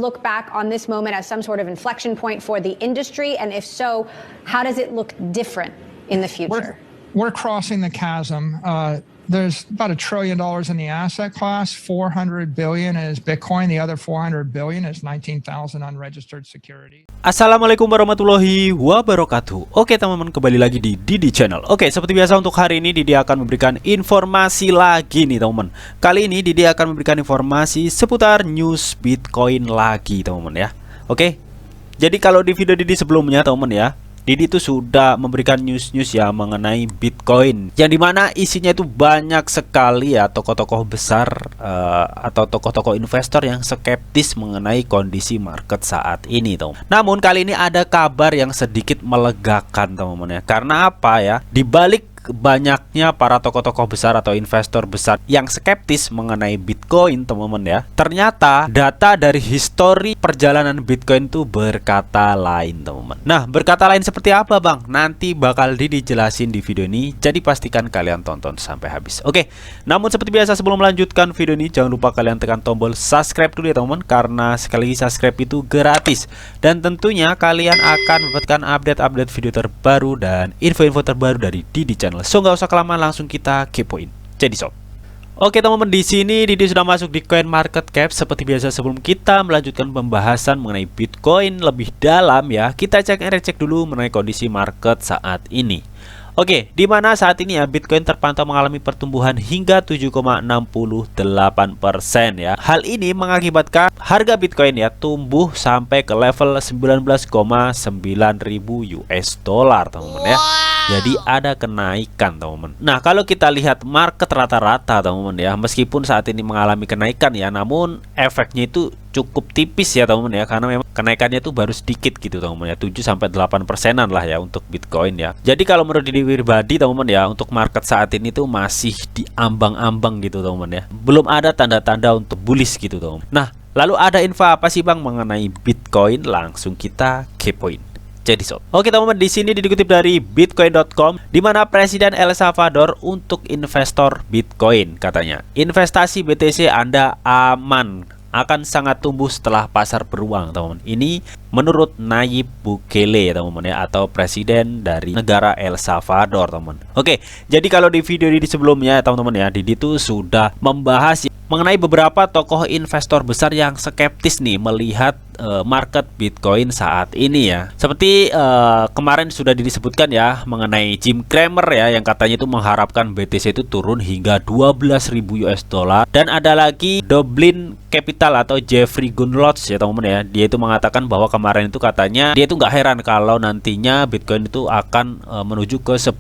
look back on this moment as some sort of inflection point for the industry? And if so, how does it look different in the future? We're crossing the chasm. There's about $1 trillion in the asset class. 400 billion is Bitcoin. The other 400 billion is 19,000 unregistered security. Assalamualaikum warahmatullahi wabarakatuh. Oke teman-teman, kembali lagi di Didi Channel. Oke, seperti biasa untuk hari ini Didi akan memberikan informasi lagi nih teman-teman. Kali ini Didi akan memberikan informasi seputar news Bitcoin lagi teman-teman ya. Oke, jadi kalau di video Didi sebelumnya teman-teman ya, Didi itu sudah memberikan news-news ya mengenai Bitcoin, yang dimana isinya itu banyak sekali ya tokoh-tokoh besar atau tokoh-tokoh investor yang skeptis mengenai kondisi market saat ini teman. Namun kali ini ada kabar yang sedikit melegakan teman-teman ya. Karena apa ya? Di balik banyaknya para tokoh-tokoh besar atau investor besar yang skeptis mengenai Bitcoin teman-teman ya, ternyata data dari histori perjalanan Bitcoin itu berkata lain teman-teman. Nah, berkata lain seperti apa bang? Nanti bakal dijelasin di video ini, jadi pastikan kalian tonton sampai habis. Oke, namun seperti biasa sebelum melanjutkan video ini, jangan lupa kalian tekan tombol subscribe dulu ya teman-teman, karena sekali lagi subscribe itu gratis. Dan tentunya kalian akan mendapatkan update-update video terbaru dan info-info terbaru dari Didi Channel. So nggak usah kelamaan, langsung kita kepoin. Jadi sob. Oke teman-teman, di sini Didi sudah masuk di Coin Market Cap. Seperti biasa sebelum kita melanjutkan pembahasan mengenai Bitcoin lebih dalam ya, kita cek dulu mengenai kondisi market saat ini. Oke, di mana saat ini ya Bitcoin terpantau mengalami pertumbuhan hingga 7,68% ya. Hal ini mengakibatkan harga Bitcoin ya tumbuh sampai ke level 19,9 ribu US dollar teman-teman ya. Jadi ada kenaikan teman-teman. Nah, kalau kita lihat market rata-rata teman-teman ya, meskipun saat ini mengalami kenaikan ya, namun efeknya itu cukup tipis ya teman-teman ya, karena memang kenaikannya itu baru sedikit gitu teman-teman ya, 7-8%an lah ya untuk Bitcoin ya. Jadi kalau menurut diri pribadi teman-teman ya, untuk market saat ini tuh masih di ambang-ambang gitu teman-teman ya. Belum ada tanda-tanda untuk bullish gitu teman-teman. Nah, lalu ada info apa sih bang mengenai Bitcoin? Langsung kita kepoin. Jadi sob. Oke teman-teman, di sini dikutip dari bitcoin.com, di mana Presiden El Salvador untuk investor Bitcoin katanya, investasi BTC Anda aman, akan sangat tumbuh setelah pasar beruang teman-teman. Ini menurut Nayib Bukele teman-teman ya, atau presiden dari negara El Salvador teman-teman. Oke, jadi kalau di video Didi sebelumnya teman-teman ya, Didi tuh sudah membahas mengenai beberapa tokoh investor besar yang skeptis nih melihat market Bitcoin saat ini ya. Seperti kemarin sudah disebutkan ya mengenai Jim Cramer ya, yang katanya itu mengharapkan BTC itu turun hingga 12.000 US dollar. Dan ada lagi Dublin Capital atau Jeffrey Gundlach ya teman-teman ya. Dia itu mengatakan bahwa kemarin itu katanya dia itu nggak heran kalau nantinya Bitcoin itu akan menuju ke 10.000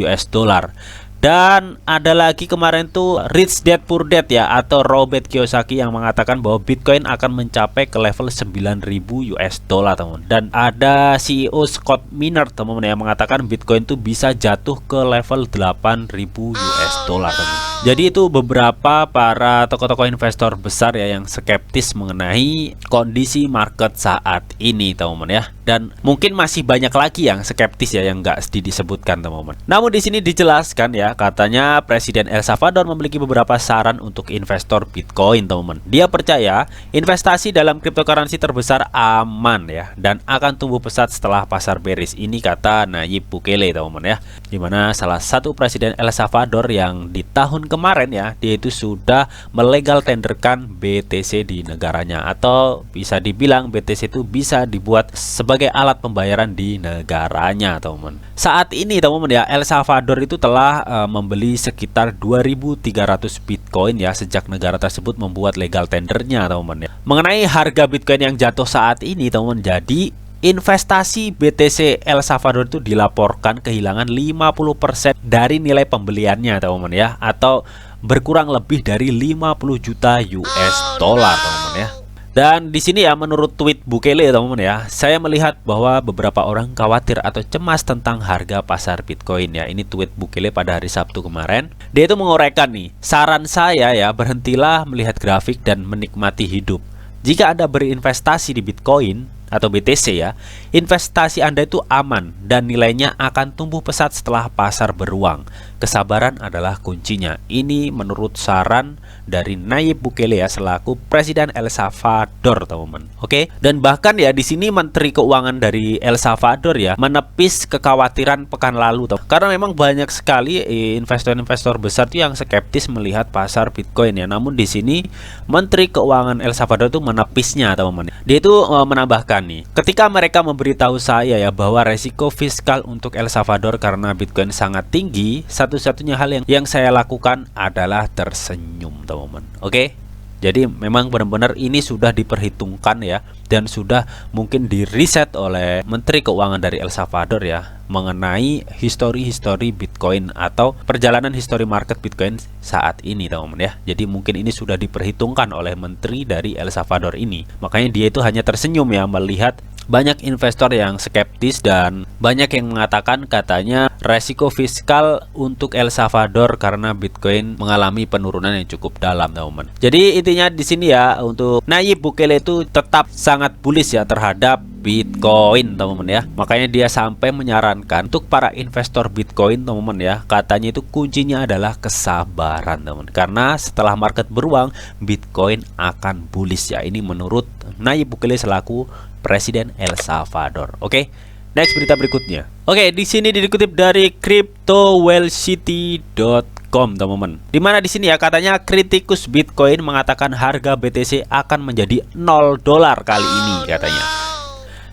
US dollar. Dan ada lagi kemarin tuh Rich Dad Poor Dad ya, atau Robert Kiyosaki, yang mengatakan bahwa Bitcoin akan mencapai ke level 9.000 US dollar teman. Dan ada CEO Scott Minerd teman-teman yang mengatakan Bitcoin tuh bisa jatuh ke level 8.000 US dollar teman. Jadi itu beberapa para tokoh-tokoh investor besar ya yang skeptis mengenai kondisi market saat ini teman-teman ya. Dan mungkin masih banyak lagi yang skeptis ya yang nggak disebutkan teman-teman. Namun di sini dijelaskan ya, katanya Presiden El Salvador memiliki beberapa saran untuk investor Bitcoin teman-teman. Dia percaya investasi dalam cryptocurrency terbesar aman ya, dan akan tumbuh pesat setelah pasar bearish. Ini kata Nayib Bukele teman-teman ya, dimana salah satu Presiden El Salvador yang di tahun kemarin ya, dia itu sudah melegal tenderkan BTC di negaranya, atau bisa dibilang BTC itu bisa dibuat sebagai alat pembayaran di negaranya teman-teman. Saat ini teman-teman ya, El Salvador itu telah membeli sekitar 2.300 Bitcoin ya sejak negara tersebut membuat legal tendernya teman-teman ya. Mengenai harga Bitcoin yang jatuh saat ini teman-teman, jadi investasi BTC El Salvador itu dilaporkan kehilangan 50% dari nilai pembeliannya teman-teman ya, atau berkurang lebih dari 50 juta US dollar teman-teman ya. Dan di sini ya, menurut tweet Bukele teman-teman ya, saya melihat bahwa beberapa orang khawatir atau cemas tentang harga pasar Bitcoin ya. Ini tweet Bukele pada hari Sabtu kemarin. Dia itu menguraikan nih, saran saya ya, berhentilah melihat grafik dan menikmati hidup. Jika Anda berinvestasi di Bitcoin, atau BTC ya, investasi Anda itu aman dan nilainya akan tumbuh pesat setelah pasar beruang. Kesabaran adalah kuncinya. Ini menurut saran dari Nayib Bukele ya, selaku Presiden El Salvador, teman-teman. Oke, dan bahkan ya di sini Menteri Keuangan dari El Salvador ya menepis kekhawatiran pekan lalu, karena memang banyak sekali investor-investor besar tuh yang skeptis melihat pasar Bitcoin ya. Namun di sini Menteri Keuangan El Salvador itu menepisnya, teman-teman. Dia itu menambahkan nih, ketika mereka memberitahu saya ya bahwa resiko fiskal untuk El Salvador karena Bitcoin sangat tinggi, satu-satunya hal yang saya lakukan adalah tersenyum, teman-teman. Oke, jadi memang benar-benar ini sudah diperhitungkan ya, dan sudah mungkin diriset oleh Menteri Keuangan dari El Salvador ya, mengenai histori Bitcoin atau perjalanan histori market Bitcoin saat ini, teman-teman ya. Jadi mungkin ini sudah diperhitungkan oleh Menteri dari El Salvador ini. Makanya dia itu hanya tersenyum ya melihat banyak investor yang skeptis dan banyak yang mengatakan katanya resiko fiskal untuk El Salvador karena Bitcoin mengalami penurunan yang cukup dalam, teman-teman. Jadi intinya di sini ya, untuk Nayib Bukele itu tetap sangat bullish ya terhadap Bitcoin, teman-teman ya. Makanya dia sampai menyarankan untuk para investor Bitcoin, teman-teman ya, katanya itu kuncinya adalah kesabaran, teman-teman. Karena setelah market beruang, Bitcoin akan bullish ya. Ini menurut Nayib Bukele selaku Presiden El Salvador. Oke, next berita berikutnya. Oke, di sini dikutip dari cryptowellcity.com, teman-teman. Dimana di sini ya katanya kritikus Bitcoin mengatakan harga BTC akan menjadi $0 kali ini katanya.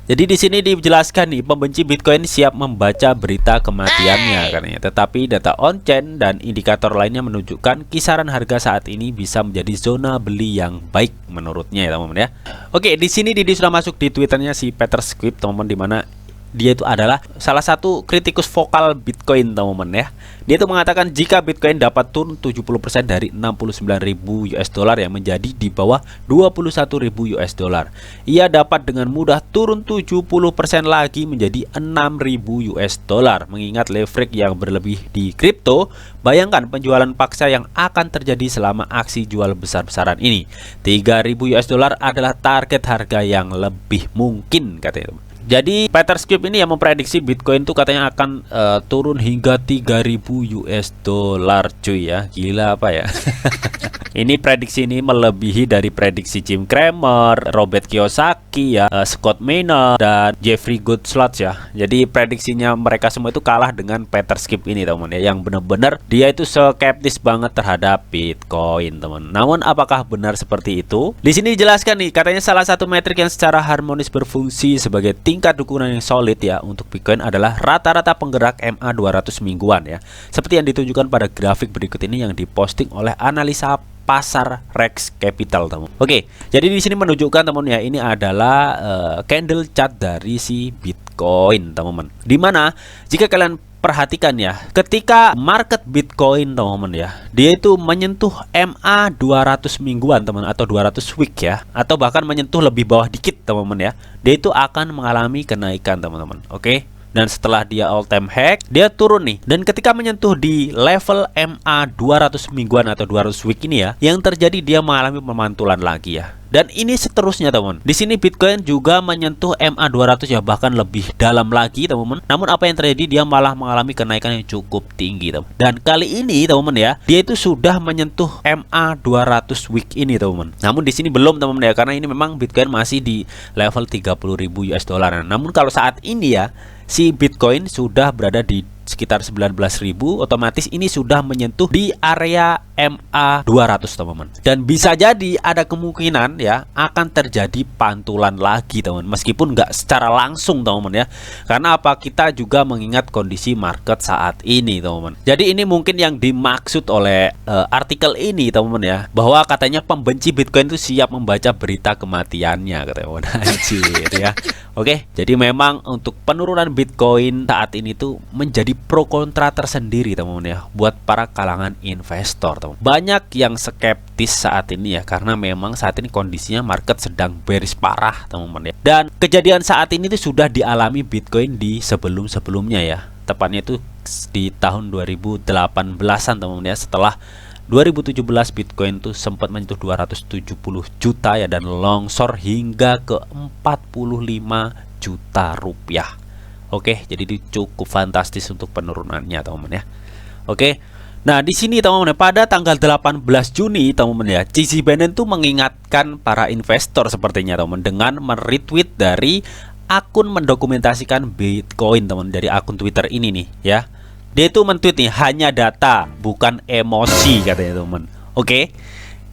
Jadi di sini dijelaskan nih, pembenci Bitcoin siap membaca berita kematiannya katanya. Tetapi data on-chain dan indikator lainnya menunjukkan kisaran harga saat ini bisa menjadi zona beli yang baik menurutnya ya, teman-teman ya. Oke, di sini Didi sudah masuk di Twitternya si Peter Script, teman-teman, di mana dia itu adalah salah satu kritikus vokal Bitcoin, teman-teman ya. Dia itu mengatakan jika Bitcoin dapat turun 70% dari 69.000 US dollar yang menjadi di bawah 21.000 US dollar, ia dapat dengan mudah turun 70% lagi menjadi 6.000 US dollar. Mengingat leverage yang berlebih di kripto, bayangkan penjualan paksa yang akan terjadi selama aksi jual besar-besaran ini. 3.000 US dollar adalah target harga yang lebih mungkin katanya. Jadi Peter Script ini yang memprediksi Bitcoin itu katanya akan turun hingga 3.000 US dollar, cuy ya. Gila apa ya? Ini prediksi ini melebihi dari prediksi Jim Cramer, Robert Kiyosaki ya, Scott Maynard dan Jeffrey Goodsluts ya. Jadi prediksinya mereka semua itu kalah dengan Peter Script ini, teman ya, yang benar-benar dia itu skeptis banget terhadap Bitcoin, teman. Namun apakah benar seperti itu? Di sini dijelaskan nih, katanya salah satu metrik yang secara harmonis berfungsi sebagai tingkat dukungan yang solid ya untuk Bitcoin adalah rata-rata penggerak MA 200 mingguan ya. Seperti yang ditunjukkan pada grafik berikut ini yang diposting oleh analisa pasar Rex Capital, teman. Oke, jadi di sini menunjukkan, teman ya, ini adalah candle chart dari si Bitcoin, teman-teman. Dimana jika kalian perhatikan ya, ketika market Bitcoin, teman-teman ya, dia itu menyentuh MA 200 mingguan, teman, atau 200 week ya, atau bahkan menyentuh lebih bawah dikit, teman-teman ya, dia itu akan mengalami kenaikan, teman-teman. Oke. Dan setelah dia all time high, dia turun nih. Dan ketika menyentuh di level MA 200 mingguan atau 200 week ini ya, yang terjadi dia mengalami pemantulan lagi ya. Dan ini seterusnya, teman. Di sini Bitcoin juga menyentuh MA 200 ya, bahkan lebih dalam lagi, teman-teman. Namun apa yang terjadi, dia malah mengalami kenaikan yang cukup tinggi, teman. Dan kali ini, teman-teman ya, dia itu sudah menyentuh MA 200 week ini, teman-teman. Namun di sini belum, teman-teman ya, karena ini memang Bitcoin masih di level 30.000 US dollar. Namun kalau saat ini ya, si Bitcoin sudah berada di sekitar 19.000, otomatis ini sudah menyentuh di area MA 200, teman-teman. Dan bisa jadi ada kemungkinan ya akan terjadi pantulan lagi, teman, meskipun nggak secara langsung, teman-teman ya. Karena apa? Kita juga mengingat kondisi market saat ini, teman-teman. Jadi ini mungkin yang dimaksud oleh artikel ini, teman-teman ya, bahwa katanya pembenci Bitcoin itu siap membaca berita kematiannya, katanya. Anjir ya. Oke, jadi memang untuk penurunan Bitcoin saat ini tuh menjadi pro kontra tersendiri, teman-teman ya, buat para kalangan investor, teman. Banyak yang skeptis saat ini ya, karena memang saat ini kondisinya market sedang bearish parah, teman-teman ya. Dan kejadian saat ini tuh sudah dialami Bitcoin di sebelum-sebelumnya ya. Tepatnya itu di tahun 2018-an, teman-teman ya, setelah 2017 Bitcoin tuh sempat menyentuh 270 juta ya, dan longsor hingga ke 45 juta rupiah. Oke, jadi itu cukup fantastis untuk penurunannya teman-teman ya. Oke. Nah, di sini teman-teman pada tanggal 18 Juni teman-teman ya, CZ Binance tuh mengingatkan para investor sepertinya teman-teman dengan meretweet dari akun mendokumentasikan Bitcoin teman, dari akun Twitter ini nih ya. Dia itu men-tweet nih, hanya data bukan emosi katanya teman. Oke.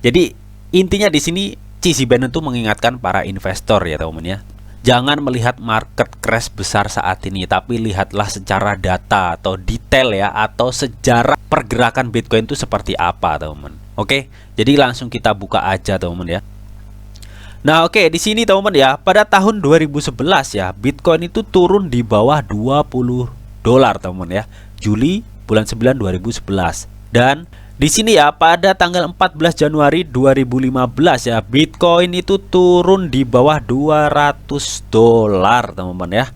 Jadi intinya di sini CZ Binance tuh mengingatkan para investor ya teman-teman ya. Jangan melihat market crash besar saat ini, tapi lihatlah secara data atau detail ya, atau sejarah pergerakan Bitcoin itu seperti apa teman-teman. Oke, jadi langsung kita buka aja teman-teman ya. Nah oke, di sini teman-teman ya, pada tahun 2011 ya, Bitcoin itu turun di bawah 20 dolar teman-teman ya, Juli bulan 9 2011. Dan di sini ya, pada tanggal 14 Januari 2015 ya, Bitcoin itu turun di bawah 200 dolar teman-teman ya.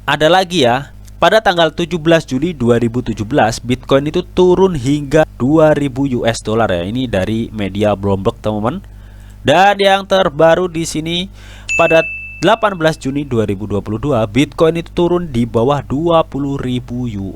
Ada lagi ya, pada tanggal 17 Juli 2017 Bitcoin itu turun hingga 2000 US dollar ya. Ini dari media Bloomberg teman-teman. Dan yang terbaru di sini pada 18 Juni 2022 Bitcoin itu turun di bawah 20.000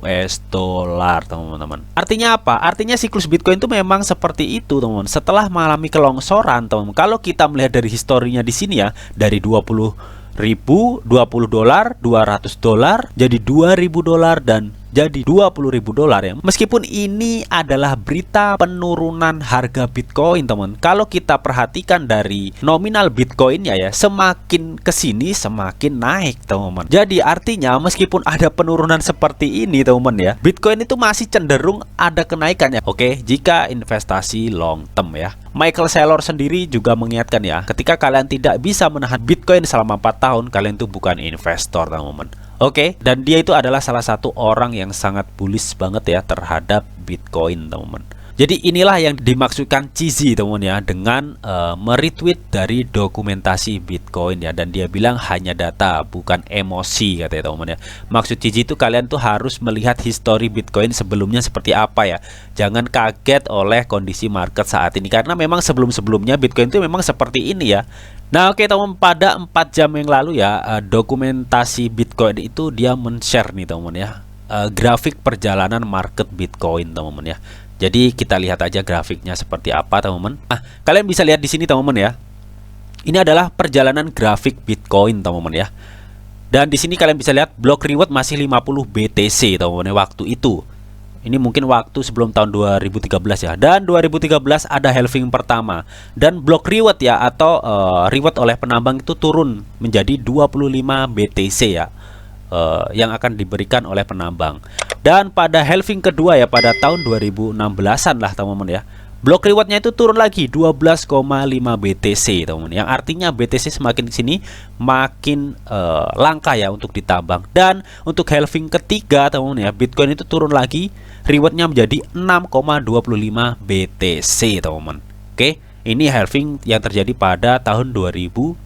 US dollar teman-teman. Artinya apa? Artinya siklus Bitcoin itu memang seperti itu teman-teman. Setelah mengalami kelongsoran teman-teman, kalau kita melihat dari historinya di sini ya, dari 20.000, 20 dolar, 200 dolar, jadi 2.000 dolar, dan jadi 20.000 dolar ya. Meskipun ini adalah berita penurunan harga Bitcoin teman, kalau kita perhatikan dari nominal Bitcoinnya ya, semakin kesini semakin naik teman-teman. Jadi artinya meskipun ada penurunan seperti ini teman-teman ya, Bitcoin itu masih cenderung ada kenaikan ya. Oke, jika investasi long term ya. Michael Saylor sendiri juga mengingatkan ya, ketika kalian tidak bisa menahan Bitcoin selama 4 tahun, kalian itu bukan investor teman-teman. Oke, dan dia itu adalah salah satu orang yang sangat bullish banget ya terhadap Bitcoin teman-teman. Jadi inilah yang dimaksudkan CZ teman-teman ya, dengan meretweet dari dokumentasi Bitcoin ya, dan dia bilang hanya data bukan emosi katanya teman-teman ya. Maksud CZ itu kalian tuh harus melihat histori Bitcoin sebelumnya seperti apa ya. Jangan kaget oleh kondisi market saat ini, karena memang sebelum-sebelumnya Bitcoin itu memang seperti ini ya. Nah oke teman, pada 4 jam yang lalu ya, dokumentasi Bitcoin itu dia men-share nih teman ya, grafik perjalanan market Bitcoin teman ya. Jadi kita lihat aja grafiknya seperti apa teman-teman. Nah, kalian bisa lihat di sini teman-teman ya. Ini adalah perjalanan grafik Bitcoin teman-teman ya. Dan di sini kalian bisa lihat block reward masih 50 BTC teman-teman ya, waktu itu. Ini mungkin waktu sebelum tahun 2013 ya. Dan 2013 ada halving pertama. Dan block reward ya, atau reward oleh penambang itu turun menjadi 25 BTC ya, yang akan diberikan oleh penambang. Dan pada halving kedua ya, pada tahun 2016an lah teman-teman ya, block rewardnya itu turun lagi 12,5 BTC teman-teman. Yang artinya BTC semakin sini makin langka ya untuk ditambang. Dan untuk halving ketiga teman-teman ya, Bitcoin itu turun lagi, rewardnya menjadi 6,25 BTC teman-teman. Oke, ini halving yang terjadi pada tahun 2020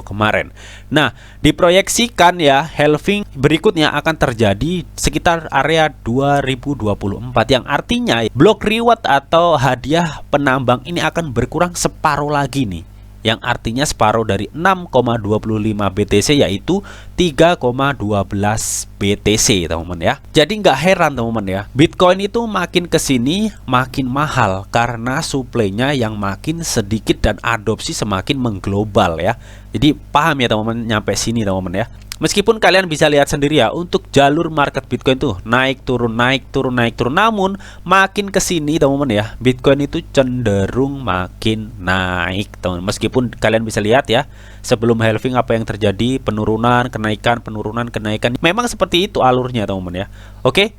kemarin. Nah, diproyeksikan ya, halving berikutnya akan terjadi sekitar area 2024, yang artinya block reward atau hadiah penambang ini akan berkurang separuh lagi nih. Yang artinya separuh dari 6,25 BTC, yaitu 3,12 BTC teman-teman ya. Jadi nggak heran teman-teman ya, Bitcoin itu makin kesini makin mahal karena suplainya yang makin sedikit dan adopsi semakin mengglobal ya. Jadi paham ya teman-teman nyampe sini teman-teman ya. Meskipun kalian bisa lihat sendiri ya, untuk jalur market Bitcoin tuh naik turun naik turun naik turun, namun makin kesini teman-teman ya, Bitcoin itu cenderung makin naik teman-teman. Meskipun kalian bisa lihat ya, sebelum halving apa yang terjadi, penurunan kenaikan penurunan kenaikan, memang seperti itu alurnya teman-teman ya. Oke.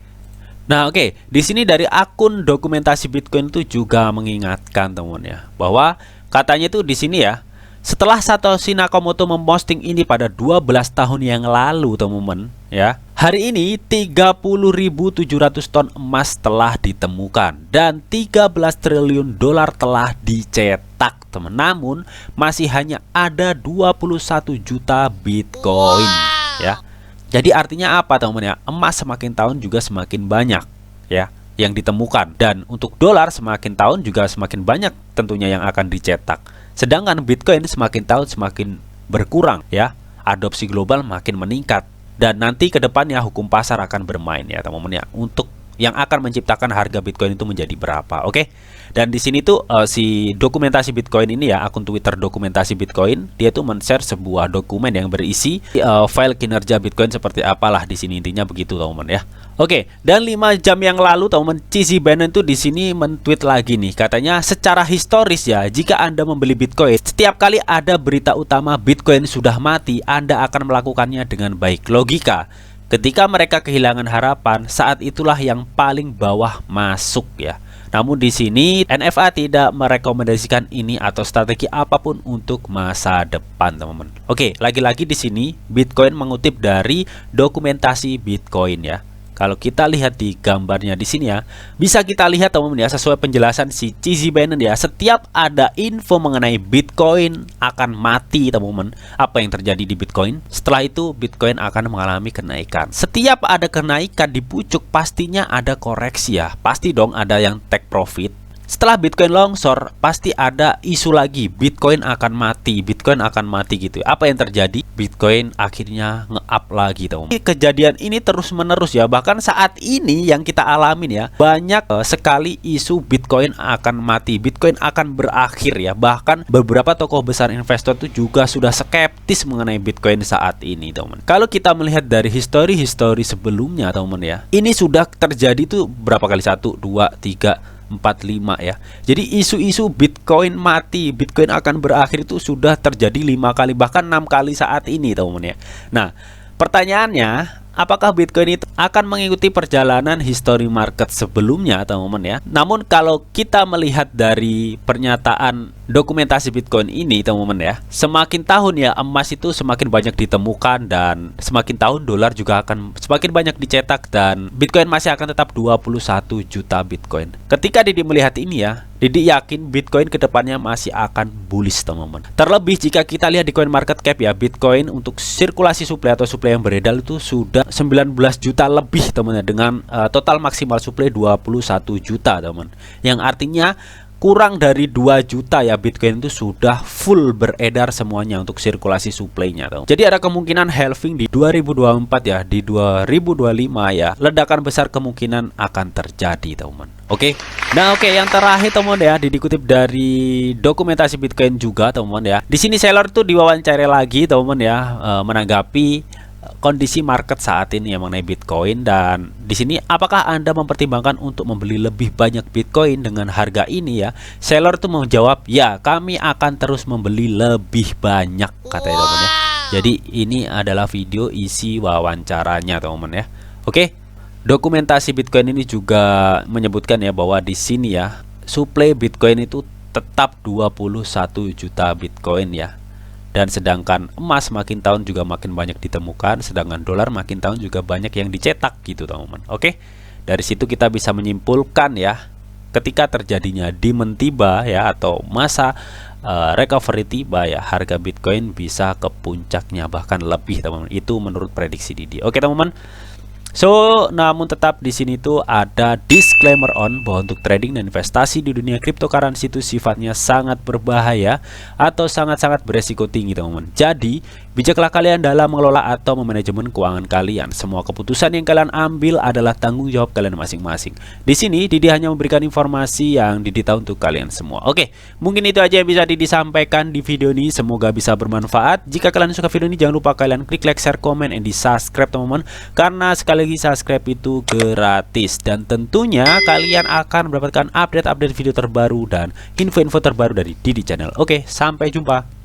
Nah oke, di sini dari akun dokumentasi Bitcoin itu juga mengingatkan teman-teman ya, bahwa katanya itu di sini ya, setelah Satoshi Nakamoto memposting ini pada 12 tahun yang lalu teman-teman ya, hari ini 30.700 ton emas telah ditemukan dan 13 triliun dolar telah dicetak teman. Namun masih hanya ada 21 juta Bitcoin ya. Jadi artinya apa teman-teman ya, emas semakin tahun juga semakin banyak ya. yang ditemukan. Dan untuk dolar semakin tahun juga semakin banyak tentunya yang akan dicetak. Sedangkan Bitcoin semakin tahun semakin berkurang ya. Adopsi global makin meningkat. Dan nanti ke depannya hukum pasar akan bermain ya teman-teman ya, untuk yang akan menciptakan harga Bitcoin itu menjadi berapa. Oke. Dan di sini tuh si dokumentasi Bitcoin ini ya, akun Twitter dokumentasi Bitcoin, dia tuh men-share sebuah dokumen yang berisi file kinerja Bitcoin seperti apalah di sini, intinya begitu teman-teman ya. Oke, dan 5 jam yang lalu teman-teman, CZ Bannon tuh di sini men-tweet lagi nih, katanya secara historis ya, jika Anda membeli Bitcoin, setiap kali ada berita utama Bitcoin sudah mati, Anda akan melakukannya dengan baik. Logika, ketika mereka kehilangan harapan, saat itulah yang paling bawah masuk ya. Namun di sini NFA tidak merekomendasikan ini atau strategi apapun untuk masa depan, teman-teman. Oke, lagi-lagi di sini Bitcoin mengutip dari dokumentasi Bitcoin ya. Kalau kita lihat di gambarnya di sini ya, bisa kita lihat teman-teman ya, sesuai penjelasan si CZ Bannon ya, setiap ada info mengenai Bitcoin akan mati teman-teman. Apa yang terjadi di Bitcoin? Setelah itu Bitcoin akan mengalami kenaikan. Setiap ada kenaikan di pucuk pastinya ada koreksi ya. Pasti dong ada yang take profit. Setelah Bitcoin longsor, pasti ada isu lagi, Bitcoin akan mati, Bitcoin akan mati gitu. Apa yang terjadi? Bitcoin akhirnya nge-up lagi teman-teman. Kejadian ini terus menerus ya, bahkan saat ini yang kita alamin ya, banyak sekali isu Bitcoin akan mati, Bitcoin akan berakhir ya. Bahkan beberapa tokoh besar investor itu juga sudah skeptis mengenai Bitcoin saat ini teman-teman. Kalau kita melihat dari histori sebelumnya teman-teman ya, ini sudah terjadi tuh berapa kali? 1, 2, 3, 4, 5 ya. Jadi isu-isu Bitcoin mati, Bitcoin akan berakhir itu sudah terjadi 5 kali, bahkan 6 kali saat ini teman-teman ya. Nah, pertanyaannya, apakah Bitcoin itu akan mengikuti perjalanan histori market sebelumnya teman-teman ya? Namun kalau kita melihat dari pernyataan dokumentasi Bitcoin ini teman-teman ya, semakin tahun ya emas itu semakin banyak ditemukan, dan semakin tahun dolar juga akan semakin banyak dicetak, dan Bitcoin masih akan tetap 21 juta Bitcoin. Ketika Didi melihat ini ya, Didi yakin Bitcoin kedepannya masih akan bullish teman-teman. Terlebih jika kita lihat di coin market cap ya, Bitcoin untuk sirkulasi suplai atau suplai yang beredar itu sudah 19 juta lebih teman-teman, dengan total maksimal suplai 21 juta teman. Yang artinya kurang dari 2 juta ya Bitcoin itu sudah full beredar semuanya untuk sirkulasi suplainya teman. Jadi ada kemungkinan halving di 2024 ya, di 2025 ya, ledakan besar kemungkinan akan terjadi teman. Oke. Nah, oke, yang terakhir teman ya, dikutip dari dokumentasi Bitcoin juga teman ya. Di sini seller tuh diwawancara lagi teman ya, menanggapi kondisi market saat ini yang mengenai Bitcoin. Dan di sini apakah Anda mempertimbangkan untuk membeli lebih banyak Bitcoin dengan harga ini ya? Seller tuh menjawab, ya kami akan terus membeli lebih banyak, katanya teman ya. Jadi ini adalah video isi wawancaranya teman ya. Oke. Dokumentasi Bitcoin ini juga menyebutkan ya bahwa di sini ya, suplai Bitcoin itu tetap 21 juta Bitcoin ya. Dan sedangkan emas makin tahun juga makin banyak ditemukan, sedangkan dolar makin tahun juga banyak yang dicetak gitu teman-teman. Oke. Dari situ kita bisa menyimpulkan ya, ketika terjadinya demand tiba ya, atau masa recovery tiba ya, harga Bitcoin bisa ke puncaknya bahkan lebih teman-teman. Itu menurut prediksi Didi. Oke teman-teman. So, namun tetap di sini tuh ada disclaimer on bahwa untuk trading dan investasi di dunia cryptocurrency itu sifatnya sangat berbahaya atau sangat-sangat beresiko tinggi teman-teman. Jadi, bijaklah kalian dalam mengelola atau memanajemen keuangan kalian. Semua keputusan yang kalian ambil adalah tanggung jawab kalian masing-masing. Di sini Didi hanya memberikan informasi yang Didi tahu untuk kalian semua. Oke, mungkin itu aja yang bisa Didi sampaikan di video ini. Semoga bisa bermanfaat. Jika kalian suka video ini, jangan lupa kalian klik like, share, comment, and di subscribe teman-teman, karena sekali lagi subscribe itu gratis, dan tentunya kalian akan mendapatkan update-update video terbaru dan info-info terbaru dari Didi Channel. Oke, sampai jumpa.